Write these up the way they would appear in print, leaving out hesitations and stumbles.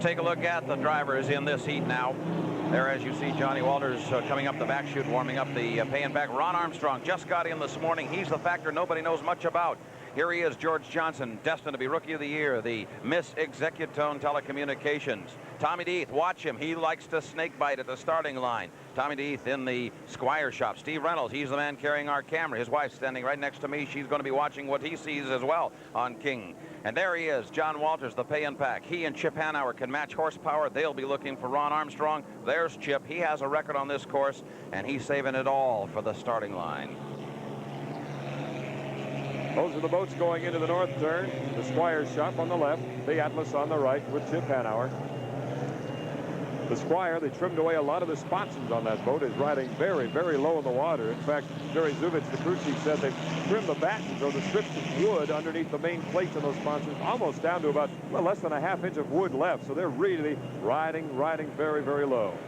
take a look at the drivers in this heat now. There, as you see, Johnny Walters coming up the back chute, warming up the pay and back. Ron Armstrong just got in this morning. He's the factor nobody knows much about. Here he is, George Johnson, destined to be Rookie of the Year, the Miss Executone Telecommunications. Tommy Deeth, watch him. He likes to snake bite at the starting line. Tommy Deeth in the Squire shop. Steve Reynolds, he's the man carrying our camera. His wife's standing right next to me. She's going to be watching what he sees as well on King. And there he is, John Walters, the pay and pack. He and Chip Hanauer can match horsepower. They'll be looking for Ron Armstrong. There's Chip. He has a record on this course, and he's saving it all for the starting line. Those are the boats going into the north turn. The Squire shop on the left, the Atlas on the right with Chip Hanauer. The Squire, they trimmed away a lot of the sponsons on that boat, is riding very, very low in the water. In fact, Jerry Zubich, the crew chief, said they trimmed the battens or the strips of wood underneath the main plates of those sponsons almost down to about, well, less than a half inch of wood left. So they're really riding very, very low.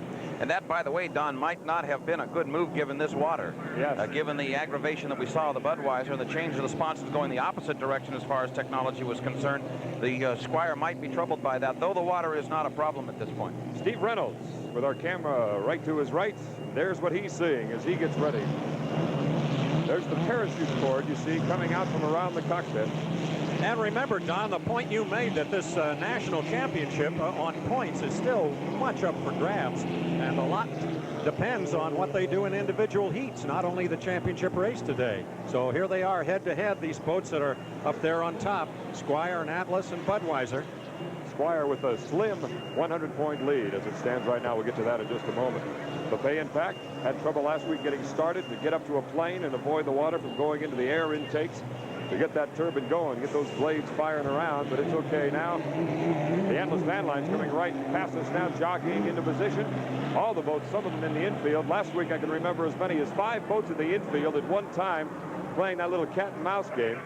And that, by the way, Don, might not have been a good move given this water. Yes. Given the aggravation that we saw of the Budweiser and the change of the sponsons going the opposite direction as far as technology was concerned, the Squire might be troubled by that, though the water is not a problem at this point. Steve Reynolds with our camera right to his right. There's what he's seeing as he gets ready. There's the parachute cord you see coming out from around the cockpit. And remember, Don, the point you made that this national championship on points is still much up for grabs, and a lot depends on what they do in individual heats, not only the championship race today. So here they are head-to-head, these boats that are up there on top, Squire and Atlas and Budweiser. Squire with a slim 100-point lead as it stands right now. We'll get to that in just a moment. The pay and pack had trouble last week getting started to get up to a plane and avoid the water from going into the air intakes, to get that turbine going, get those blades firing around, but it's okay now. The Atlas van line's coming right past us now, jockeying into position. All the boats, some of them in the infield. Last week I can remember as many as 5 boats in the infield at one time playing that little cat and mouse game.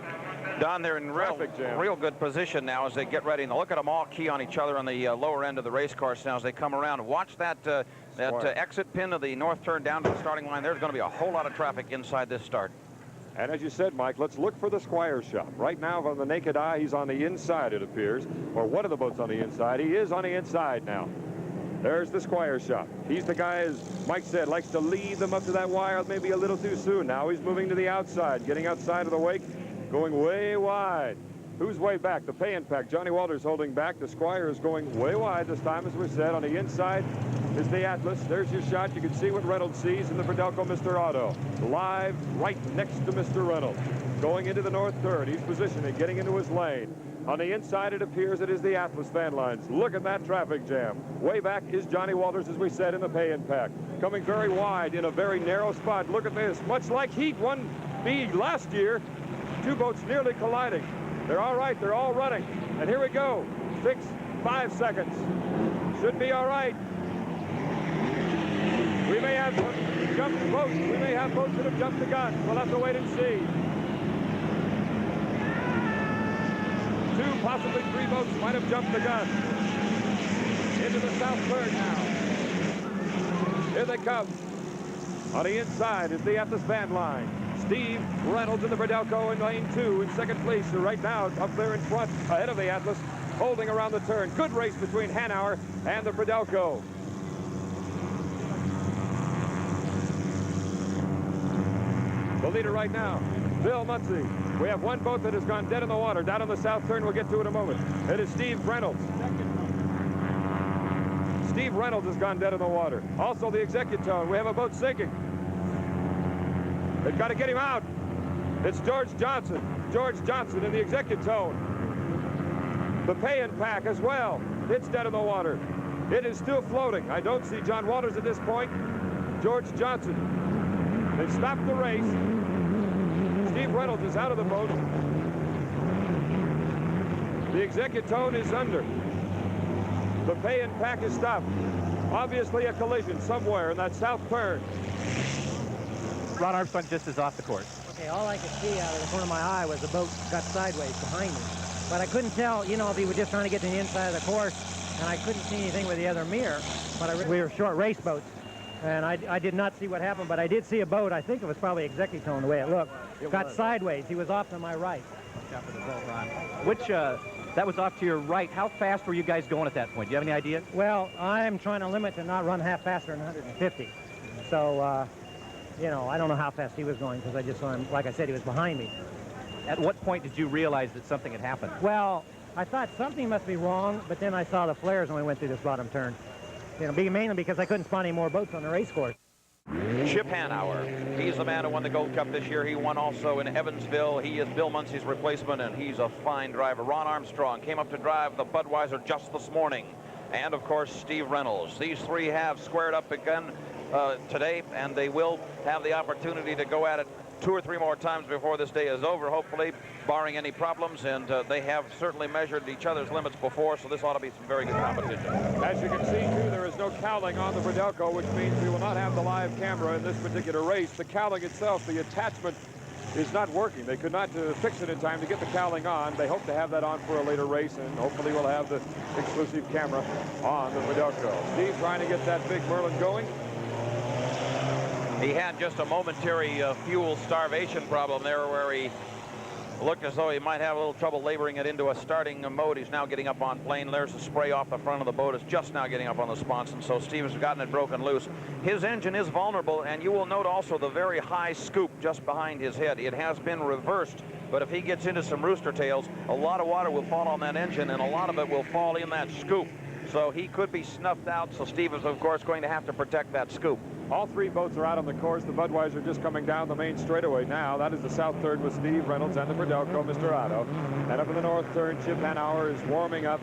Don, they're in real good position now as they get ready. Now look at them all key on each other on the lower end of the race course now as they come around. Watch that exit pin of the north turn down to the starting line. There's going to be a whole lot of traffic inside this start. And as you said, Mike, let's look for the Squire shop. Right now, from the naked eye, he's on the inside, it appears. Or one of the boats on the inside. He is on the inside now. There's the Squire shop. He's the guy, as Mike said, likes to lead them up to that wire maybe a little too soon. Now he's moving to the outside, getting outside of the wake, going way wide. Who's way back? The pay and pack. Johnny Walters holding back. The Squire is going way wide this time, as we said. On the inside is the Atlas. There's your shot. You can see what Reynolds sees in the Verdelco Mr. Otto. Live right next to Mr. Reynolds. Going into the north third. He's positioning, getting into his lane. On the inside, it appears it is the Atlas van lines. Look at that traffic jam. Way back is Johnny Walters, as we said, in the pay and pack. Coming very wide in a very narrow spot. Look at this. Much like Heat 1b last year, 2 boats nearly colliding. They're all right. They're all running. And here we go. 5 seconds. Should be all right. We may have jumped boats. We may have boats that have jumped the gun. We'll have to wait and see. 2, possibly 3 boats might have jumped the gun. Into the south third now. Here they come. On the inside is the Atlas van line. Steve Reynolds in the Verdelco in lane 2 in second place. So right now up there in front ahead of the Atlas, holding around the turn. Good race between Hanauer and the Verdelco. The leader right now, Bill Muncy. We have one boat that has gone dead in the water down on the south turn. We'll get to it in a moment. It is Steve Reynolds. Steve Reynolds has gone dead in the water. Also the Executone. We have a boat sinking. They've got to get him out. It's George Johnson. George Johnson in the Executone. The pay and pack as well. It's dead in the water. It is still floating. I don't see John Walters at this point. George Johnson. They've stopped the race. Steve Reynolds is out of the boat. The Executone is under. The pay and pack is stopped. Obviously a collision somewhere in that south turn. Ron Armstrong just is off the course. Okay, all I could see out of the corner of my eye was the boat got sideways behind me. But I couldn't tell, you know, if he was just trying to get to the inside of the course, and I couldn't see anything with the other mirror. But we were short race boats, and I did not see what happened, but I did see a boat. I think it was probably Executone the way it looked. Got sideways. He was off to my right. Which That was off to your right. How fast were you guys going at that point? Do you have any idea? Well, I'm trying to limit to not run half faster than 150. So, you know, I don't know how fast he was going because I just saw him, like I said, he was behind me. At what point did you realize that something had happened? Well, I thought something must be wrong, but then I saw the flares when we went through this bottom turn. You know, mainly because I couldn't spot any more boats on the race course. Chip Hanauer, he's the man who won the Gold Cup this year. He won also in Evansville. He is Bill Muncey's replacement, and he's a fine driver. Ron Armstrong came up to drive the Budweiser just this morning. And, of course, Steve Reynolds. These three have squared up again today, and they will have the opportunity to go at it 2 or 3 more times before this day is over, hopefully, barring any problems. And they have certainly measured each other's limits before, so this ought to be some very good competition. As you can see, too, there is no cowling on the Verdelco, which means we will not have the live camera in this particular race. The cowling itself, the attachment, is not working. They could not fix it in time to get the cowling on. They hope to have that on for a later race, and hopefully we'll have the exclusive camera on the Verdelco. Steve trying to get that big Merlin going. He had just a momentary fuel starvation problem there where he looked as though he might have a little trouble laboring it into a starting mode. He's now getting up on plane. There's the spray off the front of the boat. It's just now getting up on the sponson, so Steve has gotten it broken loose. His engine is vulnerable, and you will note also the very high scoop just behind his head. It has been reversed, but if he gets into some rooster tails, a lot of water will fall on that engine, and a lot of it will fall in that scoop. So he could be snuffed out, so Steve is, of course, going to have to protect that scoop. All 3 boats are out on the course. The Budweiser just coming down the main straightaway now. That is the south third with Steve Reynolds and the Verdelco, Mr. Otto. And up in the north third, Chip Hanauer is warming up,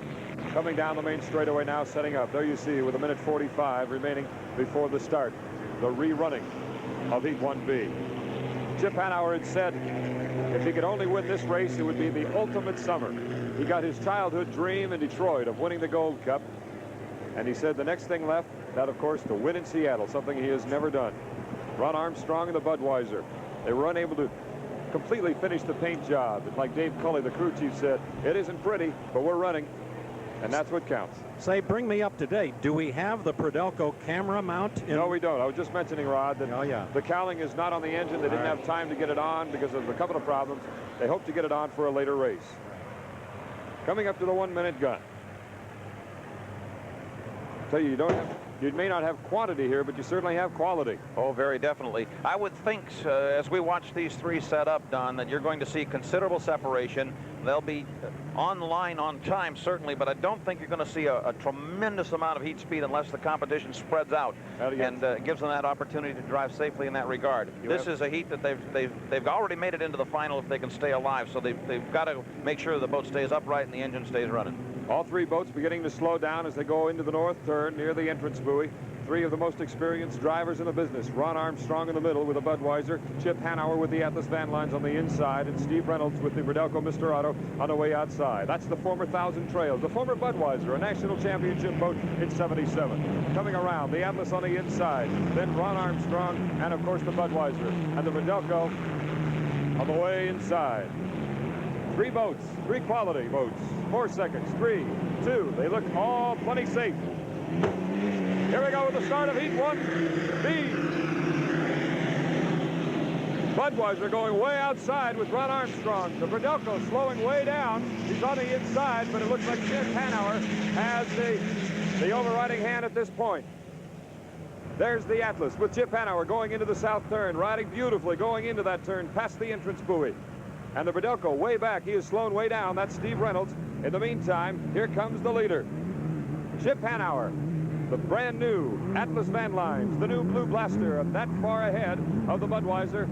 coming down the main straightaway now, setting up. There you see, with 1:45 remaining before the start, the rerunning of Heat 1B. Chip Hanauer had said if he could only win this race, it would be the ultimate summer. He got his childhood dream in Detroit of winning the Gold Cup. And he said the next thing left, that, of course, to win in Seattle, something he has never done. Ron Armstrong and the Budweiser. They were unable to completely finish the paint job. And like Dave Culley, the crew chief, said, it isn't pretty, but we're running. And that's what counts. Say, bring me up to date. Do we have the Verdelco camera mount? No, we don't. I was just mentioning, Rod, that the cowling is not on the engine. They didn't have time to get it on because of a couple of problems. They hope to get it on for a later race. Coming up to the 1-minute gun. Tell you, you may not have quantity here, but you certainly have quality. Oh, very definitely. I would think, as we watch these 3 set up, Don, that you're going to see considerable separation. They'll be online on time, certainly, but I don't think you're going to see a tremendous amount of heat speed unless the competition spreads out and gives them that opportunity to drive safely in that regard. This is a heat that they've already made it into the final if they can stay alive, so they've got to make sure the boat stays upright and the engine stays running. All 3 boats beginning to slow down as they go into the north turn near the entrance buoy. 3 of the most experienced drivers in the business. Ron Armstrong in the middle with a Budweiser, Chip Hanauer with the Atlas Van Lines on the inside, and Steve Reynolds with the Verdelco Mr. Otto on the way outside. That's the former Thousand Trails, the former Budweiser, a national championship boat in '77. Coming around, the Atlas on the inside, then Ron Armstrong, and of course the Budweiser, and the Verdelco on the way inside. 3 boats, 3 quality boats. 4 seconds, 3, 2. They look all plenty safe. Here we go with the start of Heat 1B. Budweiser going way outside with Ron Armstrong. The Verdelco slowing way down. He's on the inside, but it looks like Chip Hanauer has the overriding hand at this point. There's the Atlas with Chip Hanauer going into the south turn, riding beautifully, going into that turn past the entrance buoy. And the Verdelco way back. He is slowing way down. That's Steve Reynolds. In the meantime, here comes the leader, Chip Hanauer, the brand new Atlas Van Lines, the new Blue Blaster, that far ahead of the Budweiser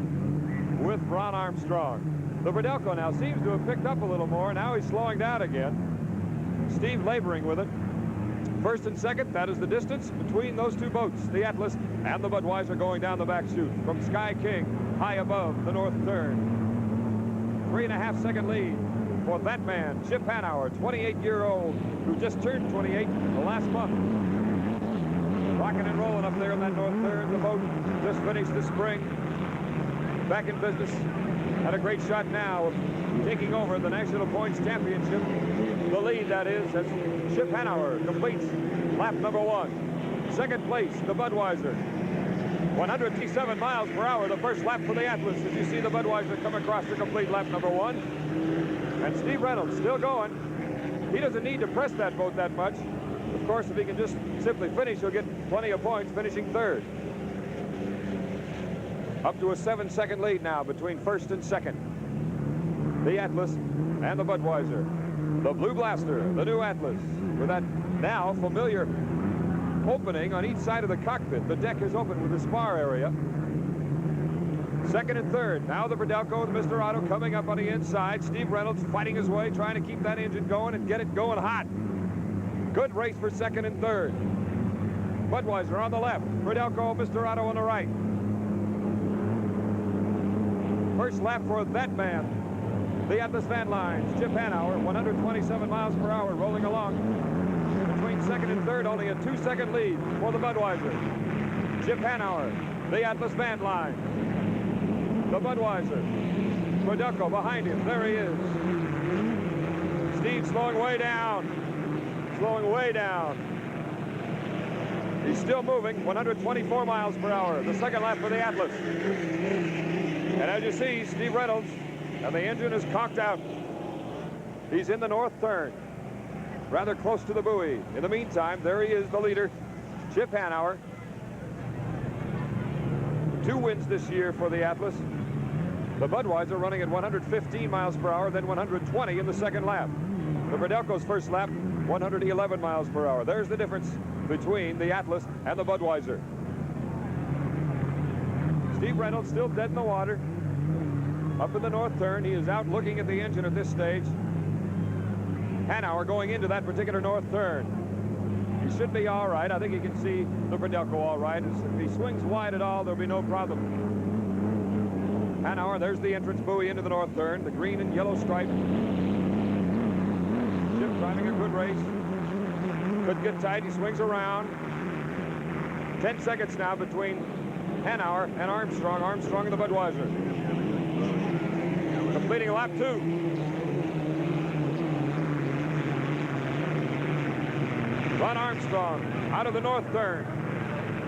with Ron Armstrong. The Verdelco now seems to have picked up a little more. Now he's slowing down again. Steve laboring with it. First and second, that is the distance between those 2 boats, the Atlas and the Budweiser, going down the back chute from Sky King, high above the north turn. 3.5-second lead for that man, Chip Hanauer, 28-year-old, who just turned 28 the last month. Rocking and rolling up there in that north turn. The boat just finished the spring. Back in business. Had a great shot now of taking over the National Points Championship. The lead, that is, as Chip Hanauer completes lap number 1. Second place, the Budweiser. 157 miles per hour, the first lap for the Atlas, as you see the Budweiser come across to complete lap number 1. And Steve Reynolds still going. He doesn't need to press that boat that much. Of course, if he can just simply finish, he'll get plenty of points, finishing third. Up to a 7-second lead now between first and second. The Atlas and the Budweiser. The Blue Blaster, the new Atlas, with that now familiar opening on each side of the cockpit. The deck is open with the spar area. Second and third. Now the Verdelco with Mr. Otto coming up on the inside. Steve Reynolds fighting his way, trying to keep that engine going and get it going hot. Good race for second and third. Budweiser on the left. Verdelco, Mr. Otto on the right. First lap for that man. The Atlas Van Lines. Chip Hanauer, 127 miles per hour, rolling along. Between second and third, only a 2-second lead for the Budweiser. Chip Hanauer, the Atlas Van Lines. The Budweiser. Verdelco behind him. There he is. Steve slowing way down. Slowing way down. He's still moving, 124 miles per hour. The second lap for the Atlas. And as you see, Steve Reynolds, and the engine is cocked out. He's in the north turn, rather close to the buoy. In the meantime, there he is, the leader, Chip Hanauer. 2 wins this year for the Atlas. The Budweiser running at 115 miles per hour, then 120 in the second lap. The Verdelco's first lap, 111 miles per hour. There's the difference between the Atlas and the Budweiser. Steve Reynolds still dead in the water. Up in the north turn, he is out looking at the engine at this stage. Hanauer going into that particular north turn. He should be all right. I think he can see the Verdelco all right. If he swings wide at all, there'll be no problem. Hanauer, there's the entrance buoy into the north turn, the green and yellow stripe. Chip driving a good race. Could get tight, he swings around. 10 seconds now between Hanauer and Armstrong. Armstrong and the Budweiser. Completing lap 2. Ron Armstrong out of the north turn.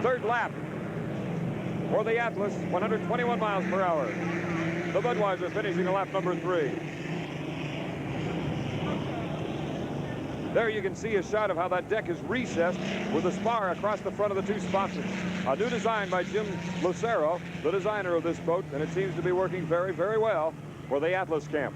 Third lap for the Atlas, 121 miles per hour. The Budweiser finishing lap number 3. There you can see a shot of how that deck is recessed with a spar across the front of the 2 sponsored. A new design by Jim Lucero, the designer of this boat, and it seems to be working very, very well for the Atlas camp.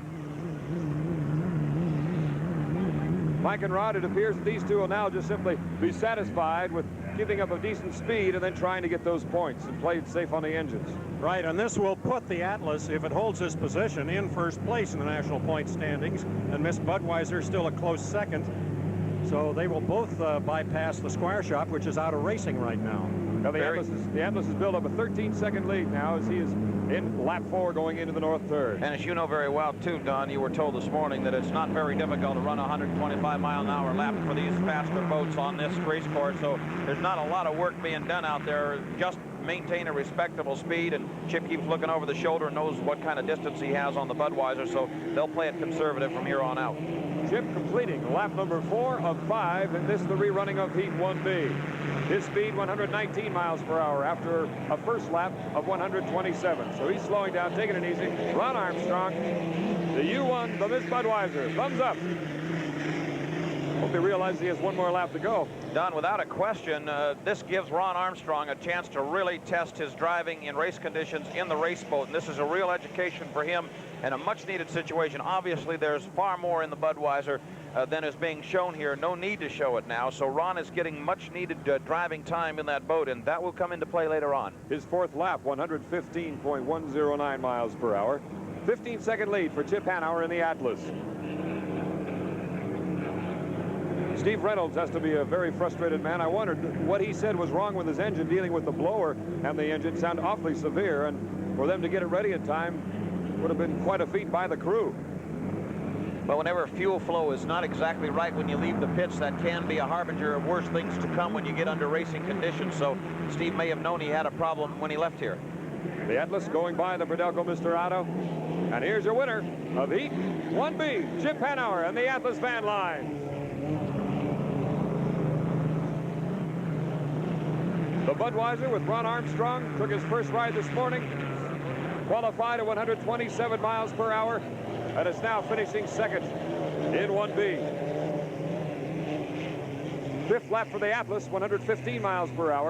Mike and Rod, it appears that these two will now just simply be satisfied with giving up a decent speed and then trying to get those points and play it safe on the engines. Right, and this will put the Atlas, if it holds this position, in first place in the national point standings, and Miss Budweiser still a close second. So they will both bypass the Squire Shop, which is out of racing right now. Now the Atlas has built up a 13-second lead now as he is in lap 4 going into the north third. And as you know very well, too, Don, you were told this morning that it's not very difficult to run a 125-mile-an-hour lap for these faster boats on this race course. So there's not a lot of work being done out there. Just maintain a respectable speed, and Chip keeps looking over the shoulder and knows what kind of distance he has on the Budweiser, so they'll play it conservative from here on out. Chip completing lap number 4 of 5 in this, the rerunning of Heat 1B. His speed 119 miles per hour after a first lap of 127. So he's slowing down, taking it easy. Ron Armstrong, the U1, the Miss Budweiser. Thumbs up. Hope he realizes he has 1 more lap to go. Don, without a question, this gives Ron Armstrong a chance to really test his driving in race conditions in the race boat. And this is a real education for him and a much-needed situation. Obviously, there's far more in the Budweiser than is being shown here. No need to show it now. So Ron is getting much-needed driving time in that boat, and that will come into play later on. His 4th lap, 115.109 miles per hour. 15-second lead for Chip Hanauer in the Atlas. Steve Reynolds has to be a very frustrated man. I wondered what he said was wrong with his engine, dealing with the blower and the engine sound awfully severe, and for them to get it ready in time would have been quite a feat by the crew. But whenever fuel flow is not exactly right when you leave the pits, that can be a harbinger of worse things to come when you get under racing conditions. So Steve may have known he had a problem when he left here. The Atlas going by the Verdelco Mr. Otto. And here's your winner of Heat 1B, Chip Hanauer and the Atlas Van Lines. The Budweiser with Ron Armstrong took his first ride this morning, qualified at 127 miles per hour, and is now finishing second in 1B. Fifth lap for the Atlas, 115 miles per hour.